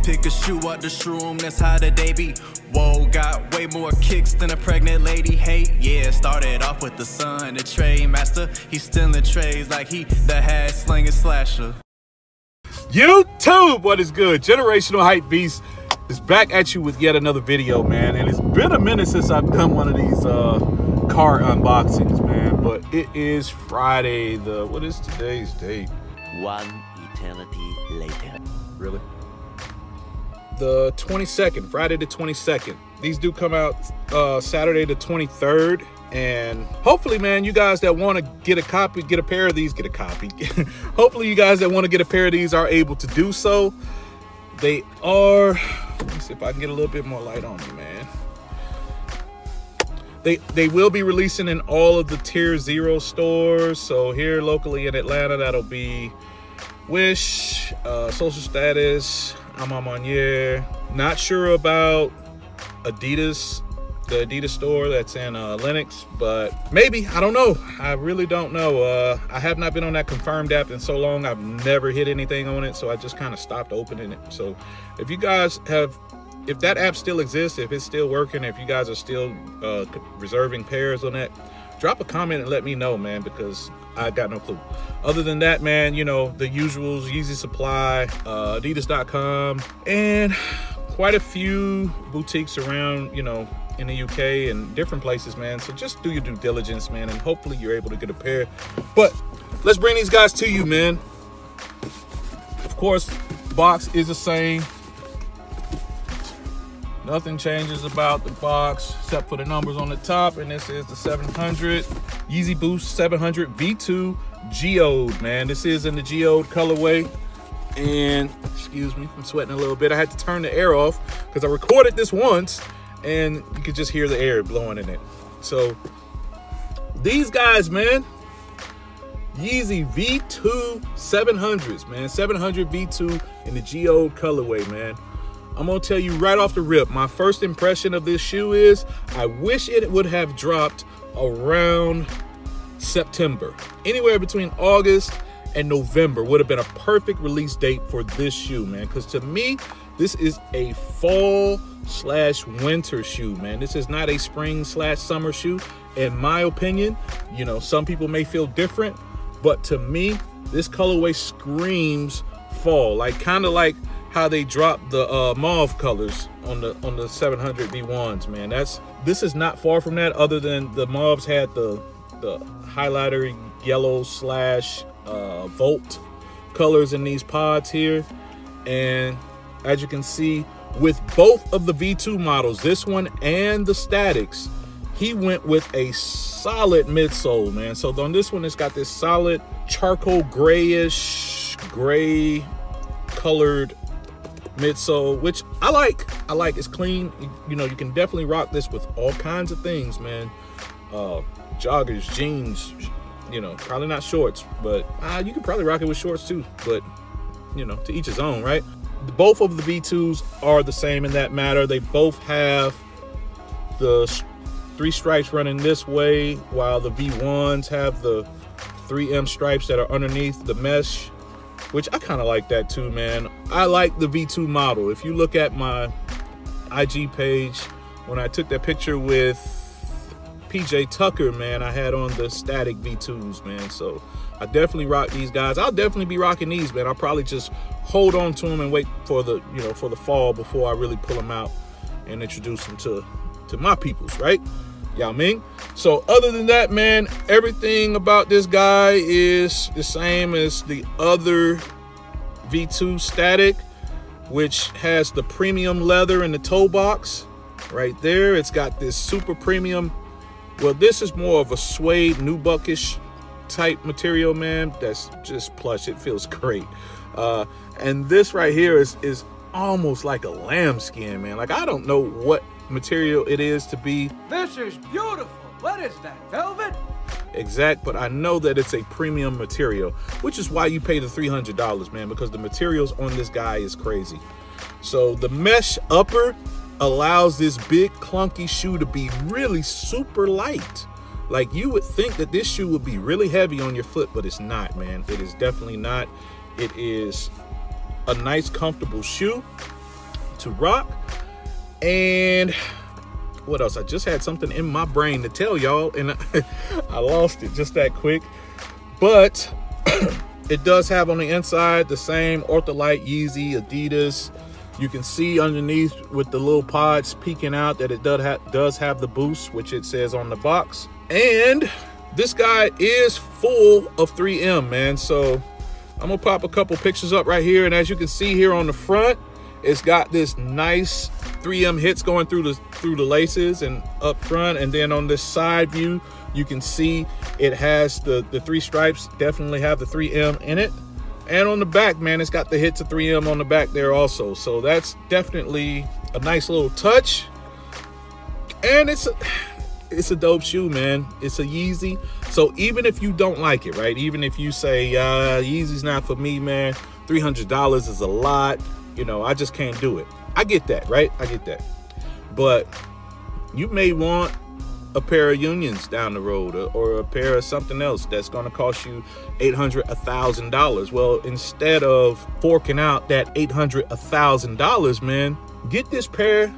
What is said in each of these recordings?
Pick a shoe out the shroom, that's how the day be. Whoa, got way more kicks than a pregnant lady. Hey, yeah, started off with the son, the trade master. He's stealing trays like he the hat slinging slasher. YouTube, what is good? Generational Hype Beast is back at you with yet another video, man. And it's been a minute since I've done one of these car unboxings, man. But it is Friday, what is today's date? One eternity later. Really? The 22nd, Friday the 22nd. These do come out Saturday the 23rd. And hopefully, man, you guys that want to get a copy, get a pair of these, get a copy. Hopefully you guys that want to get a pair of these are able to do so. They are, let me see if I can get a little bit more light on me, man. They will be releasing in all of the Tier 0 stores. So here locally in Atlanta, that'll be Wish, Social Status, Amamanier. Not sure about Adidas, the Adidas store that's in Lenox, but maybe, I don't know. I really don't know. I have not been on that Confirmed app in so long. I've never hit anything on it, so I just kind of stopped opening it. So if you guys have, if that app still exists, if it's still working, if you guys are still reserving pairs on that, drop a comment and let me know, man, because I got no clue. Other than that, man, you know, the usuals, Yeezy Supply, Adidas.com, and quite a few boutiques around, you know, in the UK and different places, man. So just do your due diligence, man, and hopefully you're able to get a pair. But let's bring these guys to you, man. Of course, box is the same. Nothing changes about the box except for the numbers on the top, and this is the 700 Yeezy Boost 700 V2 Geode, man. This is in the Geode colorway. And excuse me, I'm sweating a little bit. I had to turn the air off because I recorded this once and you could just hear the air blowing in it. So these guys, man, Yeezy V2 700s, man. 700 V2 in the Geode colorway, man. I'm gonna tell you right off the rip, my first impression of this shoe is I wish it would have dropped around September. Anywhere between August and November would have been a perfect release date for this shoe, man. Because to me, this is a fall/winter shoe, man. This is not a spring/summer shoe, in my opinion. You know, some people may feel different, but to me, this colorway screams fall. Like, kind of like how they dropped the mauve colors on the 700 V1s, man. This is not far from that, other than the mauves had the highlighter yellow / Volt colors in these pods here. And as you can see, with both of the V2 models, this one and the Statics, he went with a solid midsole, man. So on this one, it's got this solid charcoal grayish, gray colored midsole, which I like. It's clean. You know, you can definitely rock this with all kinds of things, man. Joggers, jeans, you know, probably not shorts, but you could probably rock it with shorts too, but you know, to each his own, right? Both of the V2s are the same in that matter. They both have the 3 stripes running this way, while the V1s have the 3M stripes that are underneath the mesh, which I kind of like that too, man. I like the V2 model. If you look at my IG page, when I took that picture with PJ Tucker, man, I had on the static V2s, man. So I definitely rock these guys. I'll definitely be rocking these, man. I'll probably just hold on to them and wait for the, you know, for the fall before I really pull them out and introduce them to my peoples, right? Y'all mean? So other than that, man, everything about this guy is the same as the other V2 static, which has the premium leather in the toe box right there. It's got this super premium, well, this is more of a suede nubuckish type material, man. That's just plush. It feels great. And this right here is almost like a lambskin, man. Like, I don't know what material it is to be. This is beautiful. What is that, velvet? Exact, but I know that it's a premium material, which is why you pay the $300, man, because the materials on this guy is crazy. So the mesh upper allows this big clunky shoe to be really super light. Like, you would think that this shoe would be really heavy on your foot, but it's not, man. It is definitely not. It is a nice, comfortable shoe. to rock. And what else? I just had something in my brain to tell y'all, and I lost it just that quick. But it does have on the inside the same Ortholite, Yeezy, Adidas. You can see underneath with the little pods peeking out that it does have the boost, which it says on the box. And this guy is full of 3M, man. So I'm gonna pop a couple pictures up right here, and as you can see here on the front, it's got this nice 3M hits going through the laces and up front, and then on this side view, you can see it has the 3 stripes, definitely have the 3M in it. And on the back, man, it's got the hits of 3M on the back there also. So that's definitely a nice little touch. And it's a dope shoe, man. It's a Yeezy. So even if you don't like it, right? Even if you say, Yeezy's not for me, man. $300 is a lot. You know, I just can't do it. I get that, right? I get that. But you may want a pair of Unions down the road, or a pair of something else that's going to cost you $800, $1,000. Well, instead of forking out that $800, $1,000, man, get this pair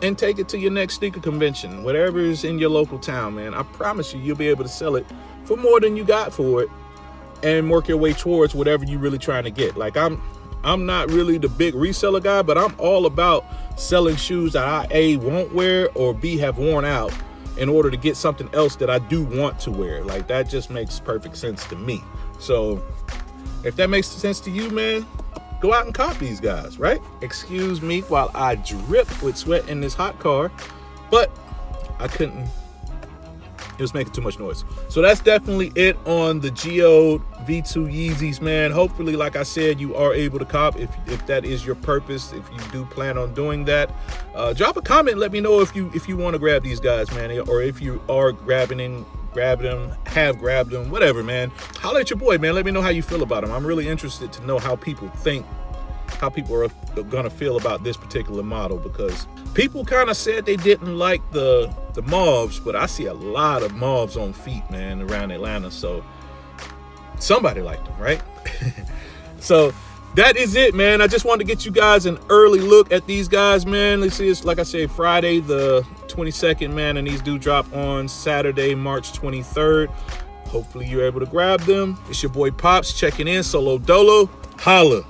and take it to your next sneaker convention, whatever is in your local town, man. I promise you, you'll be able to sell it for more than you got for it and work your way towards whatever you're really trying to get. Like, I'm not really the big reseller guy, but I'm all about selling shoes that I A, won't wear, or B, have worn out in order to get something else that I do want to wear. Like, that just makes perfect sense to me. So if that makes sense to you, man, go out and cop these guys, right? Excuse me while I drip with sweat in this hot car, but I couldn't. It was making too much noise. So that's definitely it on the Geode V2 Yeezys, man. Hopefully, like I said, you are able to cop if that is your purpose, if you do plan on doing that. Drop a comment, let me know if you want to grab these guys, man, or if you are grabbing them, have grabbed them, whatever, man. Holla at your boy, man. Let me know how you feel about them. I'm really interested to know how people think, how people are gonna feel about this particular model, because people kind of said they didn't like the mauves, but I see a lot of mauves on feet, man, around Atlanta. So somebody liked them, right? So that is it, man. I just wanted to get you guys an early look at these guys, man. Let's see, it's like I said, Friday the 22nd, man, and these do drop on Saturday, March 23rd. Hopefully you're able to grab them. It's your boy Pops checking in, Solo Dolo. Holla.